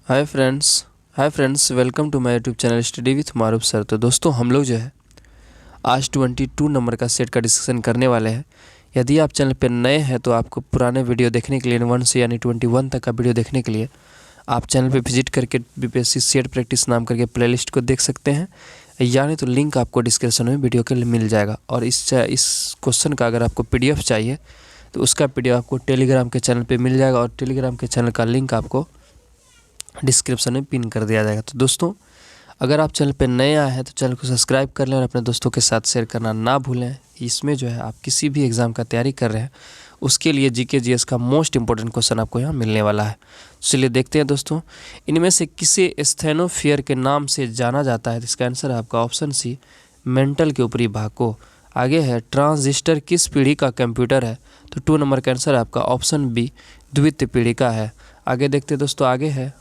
Hi friends welcome to my YouTube channel study with Maroof sir. तो दोस्तों हम लोग जो है आज 22 नंबर का सेट का डिस्कशन करने वाले हैं। यदि आप चैनल पर नए हैं तो आपको पुराने वीडियो देखने के लिए 1 से यानी 21 तक का वीडियो देखने के लिए आप चैनल पे विजिट करके बीपीएससी सेट प्रैक्टिस नाम करके प्लेलिस्ट को देख सकते हैं, यानी तो लिंक आपको डिस्क्रिप्शन में वीडियो के लिए मिल जाएगा। और इस क्वेश्चन का अगर आपको पीडीएफ चाहिए तो उसका पीडीएफ आपको टेलीग्राम के चैनल पे मिल जाएगा और टेलीग्राम के चैनल का लिंक आपको डिस्क्रिप्शन में पिन कर दिया जाएगा। तो दोस्तों अगर आप चैनल पे नए आए हैं तो चैनल को सब्सक्राइब कर लें और अपने दोस्तों के साथ शेयर करना ना भूलें। इसमें जो है आप किसी भी एग्ज़ाम का तैयारी कर रहे हैं उसके लिए जीके जीएस का मोस्ट इंपॉर्टेंट क्वेश्चन आपको यहाँ मिलने वाला है। चलिए देखते हैं दोस्तों, इनमें से किसे स्टेनोफियर के नाम से जाना जाता है? तो इसका आंसर है आपका ऑप्शन सी, मेंटल के ऊपरी भाग को। आगे है ट्रांजिस्टर किस पीढ़ी का कंप्यूटर है? तो 2 नंबर का आंसर है आपका ऑप्शन बी, द्वितीय पीढ़ी का है। आगे देखते हैं दोस्तों, आगे है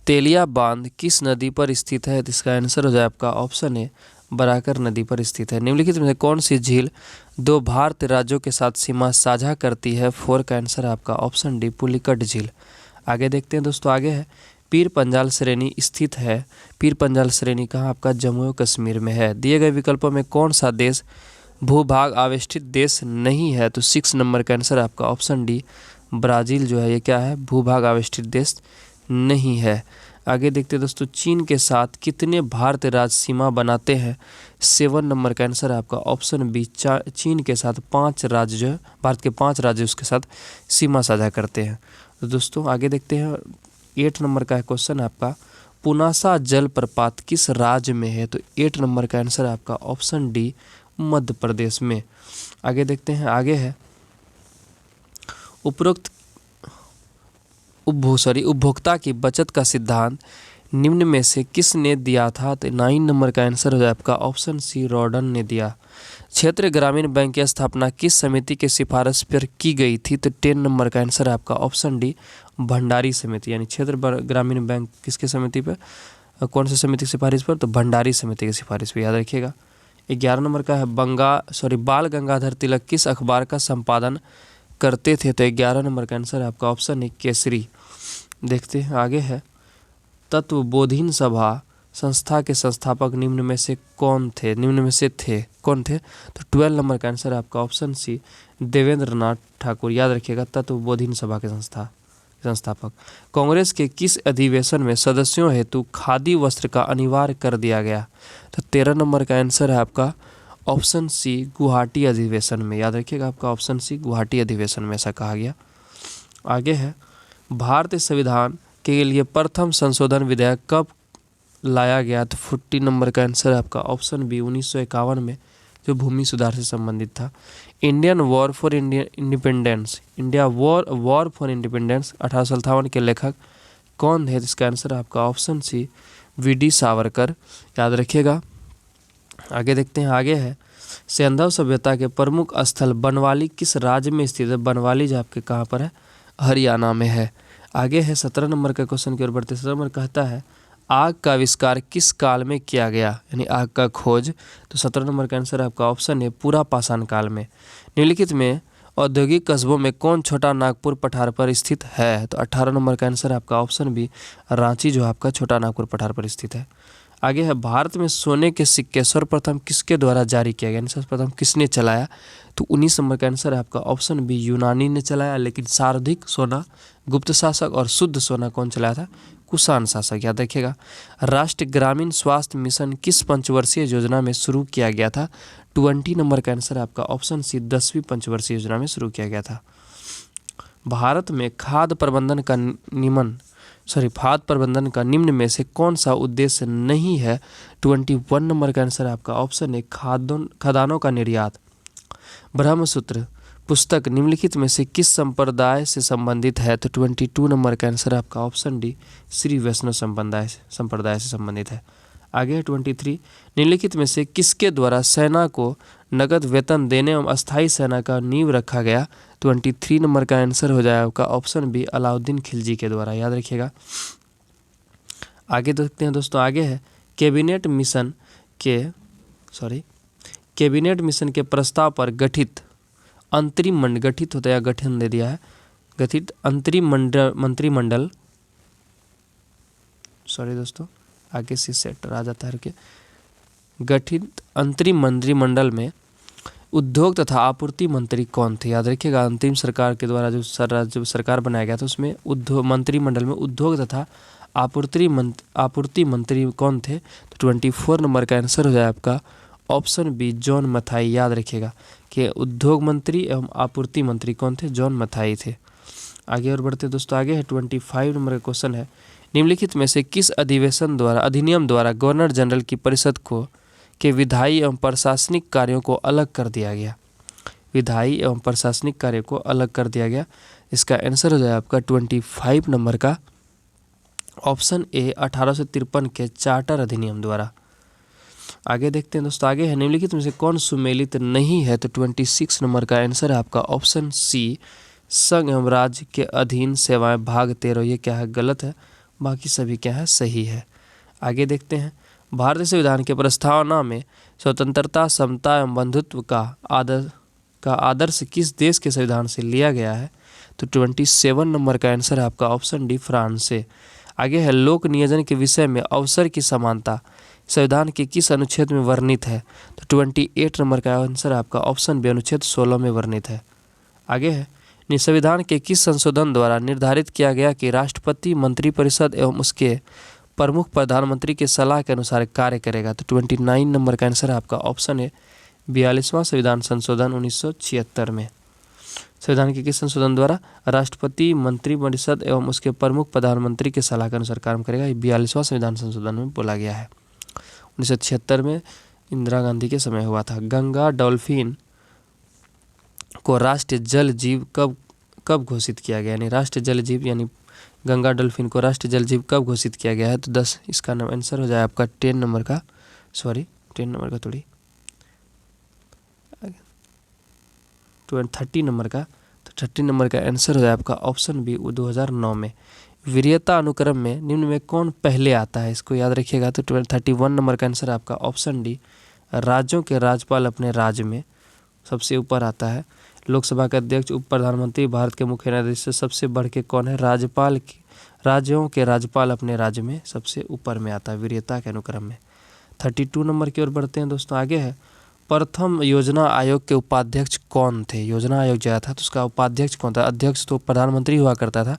तेलिया बांध किस नदी पर स्थित है? तो इसका आंसर हो जाए आपका ऑप्शन ए, बराकर नदी पर स्थित है। निम्नलिखित में से कौन सी झील 2 भारतीय राज्यों के साथ सीमा साझा करती है? 4 का आंसर है आपका ऑप्शन डी, पुलिकट झील। आगे देखते हैं दोस्तों, आगे है पीर पंजाल श्रेणी स्थित है। पीर पंजाल श्रेणी कहाँ? आपका जम्मू और कश्मीर में है। दिए गए विकल्पों में कौन सा देश भूभाग आवेष्टित देश नहीं है? तो 6 नंबर का आंसर है आपका ऑप्शन डी, ब्राज़ील जो है ये क्या है? भूभाग आवेष्टित देश नहीं है। आगे देखते हैं दोस्तों, चीन के साथ कितने भारतीय राज्य सीमा बनाते हैं? 7 नंबर का आंसर है आपका ऑप्शन बी, चीन के साथ 5 राज्य जो है, भारत के 5 राज्य उसके साथ सीमा साझा करते हैं। तो दोस्तों आगे देखते हैं, 8 नंबर का क्वेश्चन आपका पुनासा जलप्रपात किस राज्य में है? तो 8 नंबर का आंसर है आपका ऑप्शन डी, मध्य प्रदेश में। आगे देखते हैं, आगे है उपभोक्ता की बचत का सिद्धांत निम्न में से किसने दिया था? तो 9 नंबर का आंसर हो जाए आपका ऑप्शन सी, रॉडन ने दिया। क्षेत्रीय ग्रामीण बैंक की स्थापना किस समिति के सिफारिश पर की गई थी? तो 10 नंबर का आंसर है आपका ऑप्शन डी, भंडारी समिति। यानी क्षेत्र ग्रामीण बैंक किसके समिति पर, कौन सी समिति की सिफारिश पर? तो भंडारी समिति की सिफारिश पर, याद रखिएगा। 11 नंबर का है बाल गंगाधर तिलक किस अखबार का संपादन करते थे? तो 11 नंबर का आंसर है आपका ऑप्शन है, केसरी। देखते हैं, आगे है तत्वबोधिनी सभा संस्था के संस्थापक निम्न में से कौन थे? कौन थे? तो 12 नंबर का आंसर है आपका ऑप्शन सी, देवेंद्र नाथ ठाकुर। याद रखिएगा, तत्वबोधिनी सभा के संस्थापक। कांग्रेस के किस अधिवेशन में सदस्यों हेतु खादी वस्त्र का अनिवार्य कर दिया गया? तो 13 नंबर का आंसर है आपका ऑप्शन सी, गुवाहाटी अधिवेशन में। याद रखिएगा, आपका ऑप्शन सी, गुवाहाटी अधिवेशन में ऐसा कहा गया। आगे है भारतीय संविधान के लिए प्रथम संशोधन विधेयक कब लाया गया? तो 40 नंबर का आंसर है आपका ऑप्शन बी, 1951 में, जो भूमि सुधार से संबंधित था। इंडिया वॉर फॉर इंडिपेंडेंस 1857 के लेखक कौन है? इसका आंसर है आपका ऑप्शन सी, वी.डी. सावरकर। याद रखिएगा। आगे देखते हैं, आगे है सिंधु सभ्यता के प्रमुख स्थल बनवाली किस राज्य में स्थित है? बनवाली जो आपके कहाँ पर है? हरियाणा में है। आगे है 17 नंबर का क्वेश्चन की ओर बढ़ते। 17 नंबर कहता है आग का आविष्कार किस काल में किया गया? यानी आग का खोज। तो 17 नंबर का आंसर है आपका ऑप्शन है, पूरा पाषाण काल में। निम्नलिखित में औद्योगिक कस्बों में कौन छोटा नागपुर पठार पर स्थित है? तो 18 नंबर का आंसर है आपका ऑप्शन बी, रांची जो आपका छोटा नागपुर पठार पर स्थित है। आगे है भारत में सोने के सिक्के सर्वप्रथम किसके द्वारा जारी किया गया? सर्वप्रथम किसने चलाया? तो 19 नंबर का आंसर है आपका ऑप्शन बी, यूनानी ने चलाया। लेकिन सर्वाधिक सोना गुप्त शासक और शुद्ध सोना कौन चलाया था? कुषाण शासक। याद रखिएगा। राष्ट्रीय ग्रामीण स्वास्थ्य मिशन किस पंचवर्षीय योजना में शुरू किया गया था? 20 नंबर का आंसर है आपका ऑप्शन सी, 10वीं पंचवर्षीय योजना में शुरू किया गया था। भारत में खाद्य प्रबंधन का निम्न में से कौन सा उद्देश्य नहीं है? 21 नंबर का आंसर है आपका ऑप्शन है, खदानों का निर्यात। ब्रह्मसूत्र पुस्तक निम्नलिखित में से किस संप्रदाय से संबंधित है? तो 22 नंबर का आंसर है आपका ऑप्शन डी, श्री वैष्णव संप्रदाय से संबंधित है। आगे है 23, निम्नलिखित में से किसके द्वारा सेना को नगद वेतन देने एवं अस्थायी सेना का नींव रखा गया? 23 नंबर का आंसर हो जाए आपका ऑप्शन बी, अलाउद्दीन खिलजी के द्वारा। याद रखिएगा। आगे देखते हैं दोस्तों, आगे है कैबिनेट मिशन के प्रस्ताव पर गठित अंतरिम मंत्रिमंडल सॉरी दोस्तों, आगे सी सेक्टर आ जाता है। गठित अंतरिम मंत्रिमंडल में उद्योग तथा आपूर्ति मंत्री कौन थे? याद रखिएगा, अंतिम सरकार के द्वारा जो सरकार बनाया गया था उसमें उद्योग मंत्रिमंडल में उद्योग तथा आपूर्ति मंत्री कौन थे? तो 24 नंबर का आंसर हो जाए आपका ऑप्शन बी जॉन मथाई। याद रखिएगा कि उद्योग मंत्री एवं आपूर्ति मंत्री कौन थे? जॉन मथाई थे। आगे और बढ़ते दोस्तों, आगे है 25 नंबर का क्वेश्चन है, निम्नलिखित में से किस अधिनियम द्वारा गवर्नर जनरल की परिषद को के विधायी एवं प्रशासनिक कार्यों को अलग कर दिया गया? विधायी एवं प्रशासनिक कार्य को अलग कर दिया गया। इसका आंसर हो जाए आपका 25 नंबर का ऑप्शन ए 1853 के चार्टर अधिनियम द्वारा। आगे देखते हैं दोस्तों, आगे है निम्नलिखित में से कौन सुमेलित नहीं है? तो 26 नंबर का आंसर है आपका ऑप्शन सी संघ एवं राज्य के अधीन सेवाएं भाग 13। ये क्या है? गलत है, बाकी सभी क्या है? सही है। आगे देखते हैं, भारतीय संविधान के प्रस्तावना में स्वतंत्रता, समता एवं बंधुत्व का आदर्श किस देश के संविधान से लिया गया है? तो 27 नंबर का आंसर है आपका ऑप्शन डी फ्रांस से। आगे है, लोक नियोजन के विषय में अवसर की समानता संविधान के किस अनुच्छेद में वर्णित है? तो 28 नंबर का आंसर है आपका ऑप्शन बी अनुच्छेद 16 में वर्णित है। आगे है, संविधान के किस संशोधन द्वारा निर्धारित किया गया कि राष्ट्रपति मंत्रिपरिषद एवं उसके प्रमुख प्रधानमंत्री के सलाह के अनुसार कार्य करेगा? तो 29 नंबर का आंसर है आपका ऑप्शन है 42वां संविधान संशोधन 1976 में। संविधान के किस संशोधन द्वारा राष्ट्रपति मंत्रिपरिषद एवं उसके प्रमुख प्रधानमंत्री के सलाह के अनुसार कार्य करेगा? 42वां संविधान संशोधन में बोला गया है। 1976 में इंदिरा गांधी के समय हुआ था। गंगा डॉल्फिन को राष्ट्रीय जल जीव कब घोषित किया गया? यानी राष्ट्रीय जल जीव यानी गंगा डॉल्फिन को राष्ट्रीय जल जीव कब घोषित किया गया है? तो 10 इसका आंसर हो जाए आपका 10 नंबर का 30 नंबर का। तो 30 नंबर का आंसर हो जाए आपका ऑप्शन बी 2009 में। वरीयता अनुक्रम में निम्न में कौन पहले आता है? इसको याद रखिएगा। तो 31 नंबर का आंसर आपका ऑप्शन डी राज्यों के राज्यपाल अपने राज्य में सबसे ऊपर आता है। लोकसभा के अध्यक्ष, उप प्रधानमंत्री, भारत के मुख्य न्यायाधीश से सबसे बढ़ के कौन है? राज्यों के राज्यपाल अपने राज्य में सबसे ऊपर में आता है वरीयता के अनुक्रम में। 32 नंबर की ओर बढ़ते हैं दोस्तों, आगे है, प्रथम योजना आयोग के उपाध्यक्ष कौन थे? योजना आयोग जो था तो उसका उपाध्यक्ष कौन था? अध्यक्ष तो प्रधानमंत्री हुआ करता था,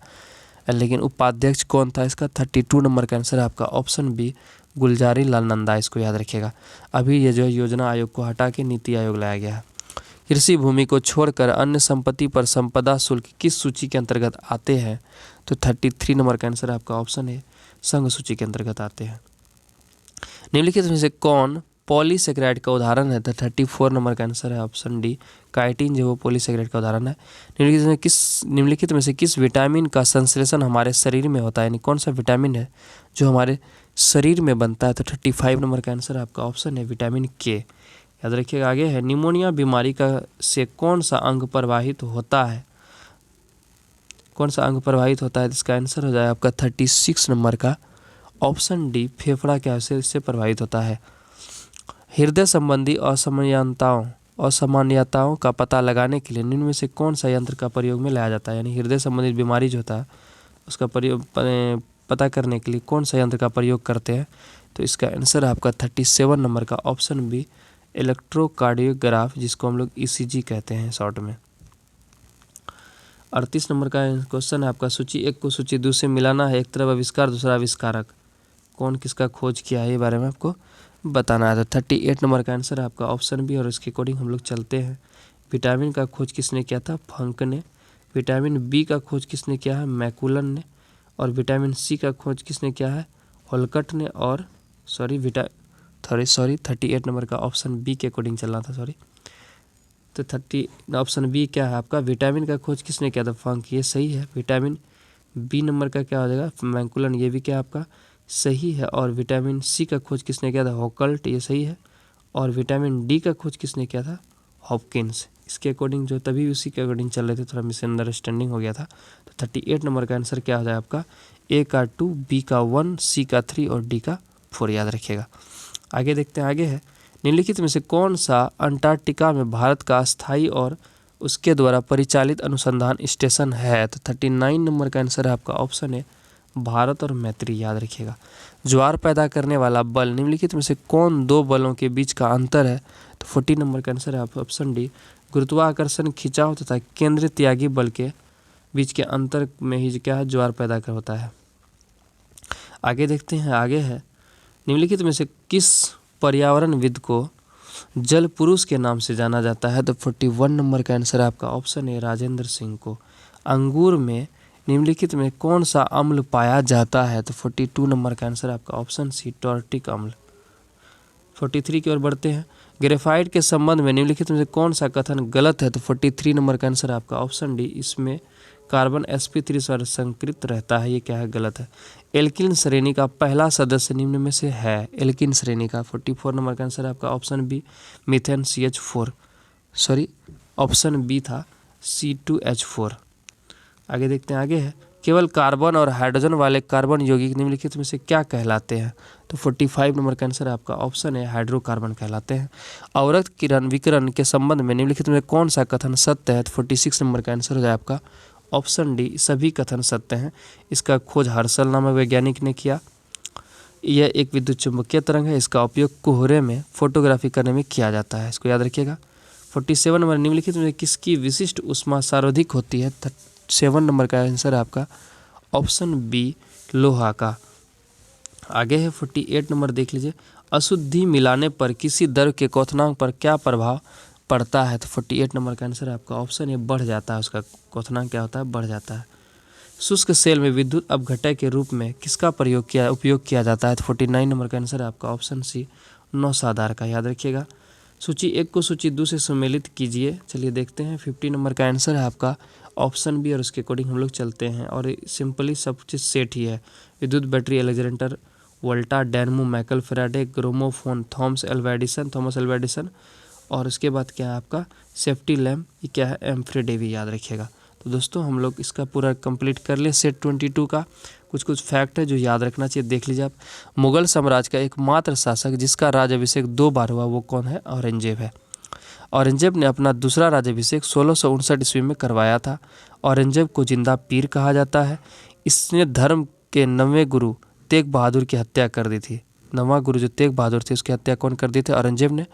लेकिन उपाध्यक्ष कौन था? इसका 32 नंबर का आंसर है आपका ऑप्शन बी गुलजारी लाल नंदा। इसको याद रखिएगा। अभी ये जो योजना आयोग को हटा के नीति आयोग लाया गया है। कृषि भूमि को छोड़कर अन्य संपत्ति पर संपदा शुल्क किस सूची के अंतर्गत आते हैं? तो 33 नंबर का आंसर आपका ऑप्शन है संघ सूची के अंतर्गत आते हैं। निम्नलिखित में से कौन पॉलीसेकेराइड का उदाहरण है? तो 34 नंबर का आंसर है ऑप्शन डी काइटिन, जो वो पॉलीसेकेराइड का उदाहरण है। निम्नलिखित में से किस विटामिन का संश्लेषण हमारे शरीर में होता है? यानी कौन सा विटामिन है जो हमारे शरीर में बनता है? तो 35 नंबर का आंसर आपका ऑप्शन है विटामिन के। याद रखिएगा। आगे है, निमोनिया बीमारी का से कौन सा अंग प्रभावित होता है? कौन सा अंग प्रभावित होता है? इसका आंसर हो जाए आपका 36 नंबर का ऑप्शन डी फेफड़ा के इससे प्रभावित होता है। हृदय संबंधी असामान्यताओं का पता लगाने के लिए निम्न में से कौन सा यंत्र का प्रयोग में लाया जाता है? यानी हृदय संबंधित बीमारी जो होता है उसका प्रयोग पता करने के लिए कौन सा यंत्र का प्रयोग करते हैं? तो इसका आंसर आपका 37 नंबर का ऑप्शन बी इलेक्ट्रोकार्डियोग्राफ, जिसको हम लोग ECG कहते हैं शॉर्ट में। 38 नंबर का क्वेश्चन है आपका, सूची 1 को सूची 2 से मिलाना है। एक तरफ आविष्कार, दूसरा आविष्कारक, कौन किसका खोज किया है ये बारे में आपको बताना है। तो 38 नंबर का आंसर है आपका ऑप्शन बी, और इसके अकॉर्डिंग हम लोग चलते हैं। विटामिन का खोज किसने किया था? फंक ने। विटामिन बी का खोज किसने किया है? मैकुलन ने। और विटामिन सी का खोज किसने किया है? होलकट ने। और 38 नंबर का ऑप्शन बी के अकॉर्डिंग चलना था, तो 30 ऑप्शन बी क्या है आपका? विटामिन का खोज किसने किया था? फंक, ये सही है। विटामिन बी नंबर का क्या हो जाएगा? मैकुलन, ये भी क्या आपका सही है। और विटामिन सी का खोज किसने किया था? होकल्ट, ये सही है। और विटामिन डी का खोज किसने किया था? हॉपकिंस। इसके अकॉर्डिंग जो तभी उसी के अकॉर्डिंग चल रहे थे, थोड़ा मिसअंडरस्टैंडिंग हो गया था। तो 38 नंबर का आंसर क्या हो जाए आपका? ए का 2, बी का 1, सी का 3 और डी का 4, याद रखिएगा। आगे देखते हैं। आगे है, निम्नलिखित में से कौन सा अंटार्कटिका में भारत का स्थायी और उसके द्वारा परिचालित अनुसंधान स्टेशन है? तो 39 नंबर का आंसर है आपका ऑप्शन है भारत और मैत्री, याद रखिएगा। ज्वार पैदा करने वाला बल निम्नलिखित में से कौन दो बलों के बीच का अंतर है? तो 40 नंबर का आंसर है ऑप्शन डी, गुरुत्वाकर्षण खिंचाव तथा केंद्रीय त्यागी बल के बीच के अंतर में ही क्या है, ज्वार पैदा कर होता है। आगे देखते हैं, आगे है निम्नलिखित में से किस पर्यावरणविद को जल पुरुष के नाम से जाना जाता है? तो 41 नंबर का आंसर है आपका ऑप्शन ए, राजेंद्र सिंह को। अंगूर में निम्नलिखित में कौन सा अम्ल पाया जाता है? तो 42 नंबर का आंसर है आपका ऑप्शन सी, टॉर्टिक अम्ल। 43 की ओर बढ़ते हैं, ग्रेफाइट के संबंध में निम्नलिखित में से कौन सा कथन गलत है? तो 43 नंबर का आंसर है आपका ऑप्शन डी, इसमें कार्बन sp3 संकृत रहता है, ये क्या है, गलत है। एल्किन श्रेणी का पहला सदस्य निम्न में से है? एल्किन श्रेणी का 44 नंबर का आंसर है आपका option B, methane CH4, sorry option B था C2H4। आगे देखते हैं, आगे है केवल कार्बन और हाइड्रोजन वाले कार्बन यौगिक निम्नलिखित में से क्या कहलाते हैं? तो 45 नंबर का आंसर है आपका ऑप्शन है, हाइड्रोकार्बन कहलाते हैं। अवरक्त किरण विकिरण के संबंध में निम्नलिखित में कौन सा कथन सत्य है? तो 46 नंबर का आंसर हो जाए आपका ऑप्शन डी, सभी कथन सत्य हैं। इसका खोज हर्शल नामक वैज्ञानिक ने किया। यह एक विद्युत चुंबकीय तरंग है, इसका उपयोग कोहरे में फोटोग्राफी करने में किया जाता है, इसको याद रखिएगा। 47 नंबर निम्नलिखित में किसकी विशिष्ट ऊष्मा सर्वाधिक होती है? 7 नंबर का आंसर है आपका ऑप्शन बी, लोहा का। आगे है 48 नंबर, देख लीजिए, अशुद्धि मिलाने पर किसी द्रव्य के क्वथनांक पर क्या प्रभाव पड़ता है? तो 48 नंबर का आंसर है आपका ऑप्शन ए, बढ़ जाता है, उसका क्वथनांक क्या होता है, बढ़ जाता है। शुष्क सेल में विद्युत अपघटय के रूप में किसका उपयोग किया जाता है? तो 49 नंबर का आंसर है आपका ऑप्शन सी, नौसादार का, याद रखिएगा। सूची 1 को सूची 2 से सम्मिलित कीजिए। चलिए देखते हैं, 50 नंबर का आंसर है आपका ऑप्शन बी, और उसके अकॉर्डिंग हम लोग चलते हैं और सिंपली सब चीज़ सेट ही है। विद्युत battery Alexander Volta, dynamo Michael Faraday, gramophone Thomas Alva Edison, और उसके बाद क्या है आपका सेफ्टी लैम्प, ये क्या है, एम्फ्रे डेवी, याद रखिएगा। तो दोस्तों हम लोग इसका पूरा कंप्लीट कर लिए सेट 22 का। कुछ फैक्ट है जो याद रखना चाहिए, देख लीजिए आप। मुगल साम्राज्य का एकमात्र शासक जिसका राज्याभिषेक 2 बार हुआ वो कौन है? औरंगजेब है। औरंगजेब ने अपना दूसरा राज्याभिषेक 1659 ईस्वी में करवाया था। औरंगजेब को जिंदा पीर कहा जाता है। इसने धर्म के 9वें गुरु तेग बहादुर की हत्या कर दी थी। 9वां गुरु जो तेग बहादुर थे उसकी हत्या कौन कर दी थे? औरंगजेब ने।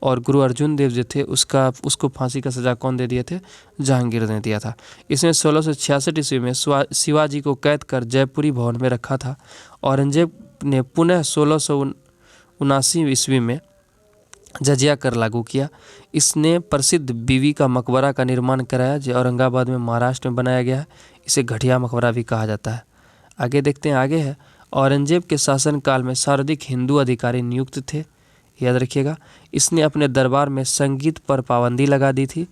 और गुरु अर्जुन देव जो थे उसको फांसी का सजा कौन दे दिए थे? जहांगीर ने दिया था। इसने 1666 ईस्वी में शिवाजी को कैद कर जयपुरी भवन में रखा था। औरंगजेब ने पुनः 1679 ईस्वी में जजिया कर लागू किया। इसने प्रसिद्ध बीवी का मकबरा का निर्माण कराया जो औरंगाबाद में महाराष्ट्र में बनाया गया है। इसे घटिया मकबरा भी कहा जाता है। आगे देखते हैं, आगे है औरंगजेब के शासनकाल में सर्वाधिक हिंदू अधिकारी नियुक्त थे, याद रखिएगा। इसने अपने दरबार में संगीत पर पाबंदी लगा दी थी।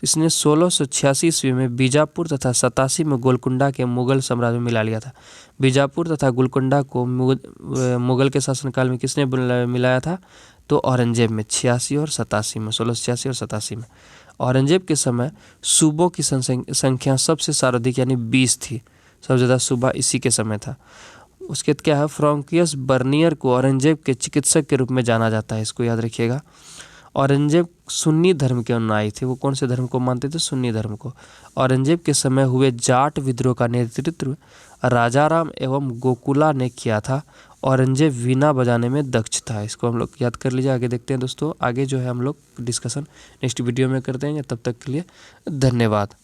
इसने 1686 ईस्वी में बीजापुर तथा 87 में गोलकुंडा के मुगल साम्राज्य में मिला लिया था। बीजापुर तथा गोलकुंडा को मुगल के शासनकाल में किसने मिलाया था? तो औरंगजेब में 86 और 87 में, 1686 और 87 में। औरंगजेब के समय सूबों की संख्या सबसे सर्वाधिक यानी 20 थी। सबसे ज़्यादा सूबा इसी के समय था। उसके बाद क्या है, फ्रांकियस बर्नियर को औरंगजेब के चिकित्सक के रूप में जाना जाता है, इसको याद रखिएगा। औरंगजेब सुन्नी धर्म के अनुयायी थे। वो कौन से धर्म को मानते थे? सुन्नी धर्म को। औरंगजेब के समय हुए जाट विद्रोह का नेतृत्व राजाराम एवं गोकुला ने किया था। औरंगजेब वीणा बजाने में दक्ष था, इसको हम लोग याद कर लीजिए। आगे देखते हैं दोस्तों, आगे जो है हम लोग डिस्कशन नेक्स्ट वीडियो में करते हैं। तब तक के लिए धन्यवाद।